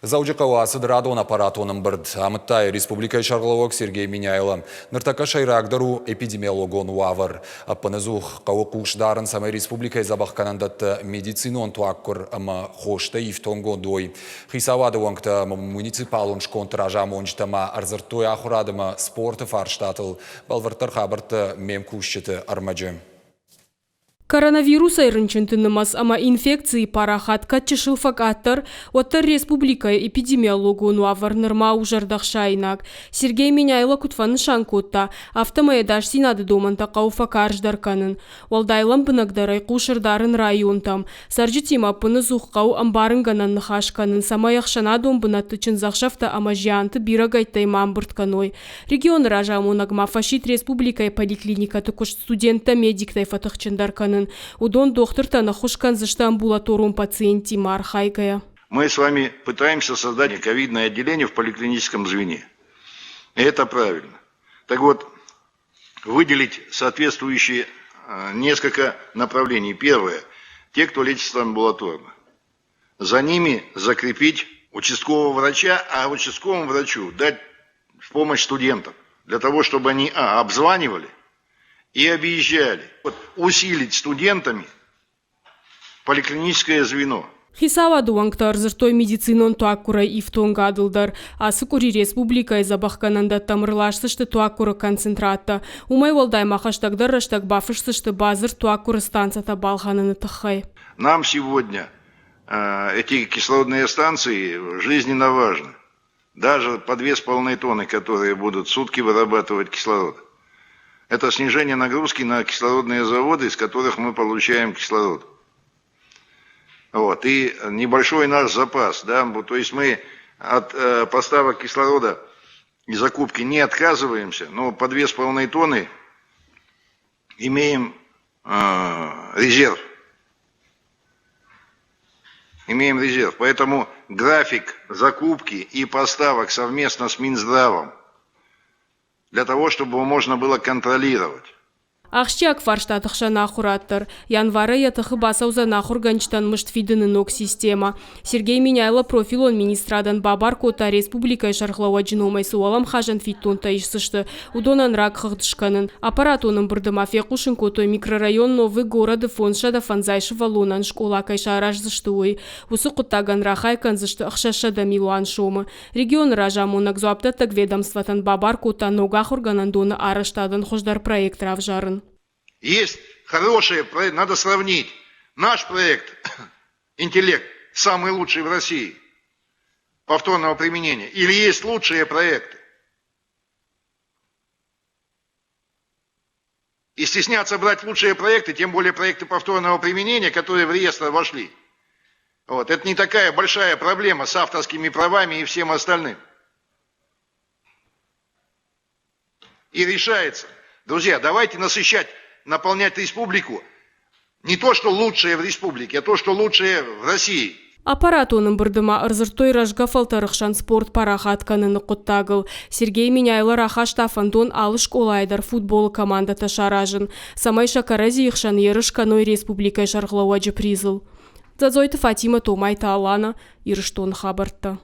Заужикова сыдырадон аппаратоным бірд. Амыттай республика шарғылауық Сергей Миняйлы. Ныртака шайрағдару эпидемиологон уавыр. Аппанызух қауықуғышдарын самай республика забаққанандатты медицинон туаққыр ама хошта ифтонго дой. Хисавады оңқта муниципалын шконтыража монжтама арзыртой ахурадыма спорты фарштатыл. Балвыртыр қабырты мемкушчеті армаджы. Коронавирус айрынчынтынымас, ама инфекции парахат катчышыл факаттыр, оттар республика эпидемиологуну аварнырма ужардақшайнак. Сергей Миняйлы кутфаны шанкотта, автомаядаш синады доманта қауфакарждарканын. Олдайлам бынагдарай қушырдарын районтам. Саржитима пыны зухқау амбарынганан нахашканын, самаяқшана дом бынаттычын зақшафта ама жианты бирагайттай мамбыртканой. Регион ражамунагма фашит республика поликлиника тукуш студента медиктай фатықчындарканын. Удон доктор-то нахушкан за амбулаторум пациенти мархайкая. Мы с вами пытаемся создать ковидное отделение в поликлиническом звене. И это правильно. Так вот, выделить соответствующие несколько направлений. Первое. Те, кто лечится амбулаторно. За ними закрепить участкового врача, а участковому врачу дать в помощь студентам. Для того, чтобы они обзванивали и объезжали. Вот, усилить студентами поликлиническое звено. Хисаваду вангтар зыртой медицинон туаккура ифтонга адылдар. Асыкури республика забахкананда тамырлашсышты туаккура концентратта. Умай волдай махаштагдар раштаг бафышсышты базыр туаккура станцията балхананы тахай. Нам сегодня эти кислородные станции жизненно важны. Даже по 2,5 тонны, которые будут в сутки вырабатывать кислород. Это снижение нагрузки на кислородные заводы, из которых мы получаем кислород. Вот. И небольшой наш запас. Да? То есть мы от поставок кислорода и закупки не отказываемся, но по 2,5 тонны имеем резерв. Имеем резерв. Поэтому график закупки и поставок совместно с Минздравом, для того, чтобы его можно было контролировать. Ахщак фарштатықша нахураттыр. Январы ятықы басауза нахур ганчтан мыштфидынынок система. Сергей Миняйлы профилон министрадан бабар кота республика шархлауа джиномай суалам хажан фиттон таишсышты. Удонан рак хыхдышканын. Аппаратоным бұрдыма фекушын котой микрорайон новый городы фоншада фанзайшы валонан школа кайша аражзышты ой. Усы құттаган рахайкан зышты ақшашада милуан шомы. Регион ражамонак зуапта так ведомстватан бабар кота ногах органандоны араштадан хождар проект равжарын. Есть хорошие проекты, надо сравнить. Наш проект «Интеллект» самый лучший в России повторного применения. Или есть лучшие проекты. И стесняться брать лучшие проекты, тем более проекты повторного применения, которые в реестр вошли. Вот. Это не такая большая проблема с авторскими правами и всем остальным. И решается. Друзья, давайте наполнять республику не то, что лучшее в республике, а то, что лучшее в России. Аппаратоным бұрдыма ырзыртой ражға фалтарықшан спорт парахатканыны құттағыл. Сергей Миняйлы раха штафандон алыш олайдар футбол команда ташаражын. Самай шакарази ихшан ерышканой республикай шарғлауаджы призыл. Зазойты Фатима Томай Таалана, Ирыштон хабарта.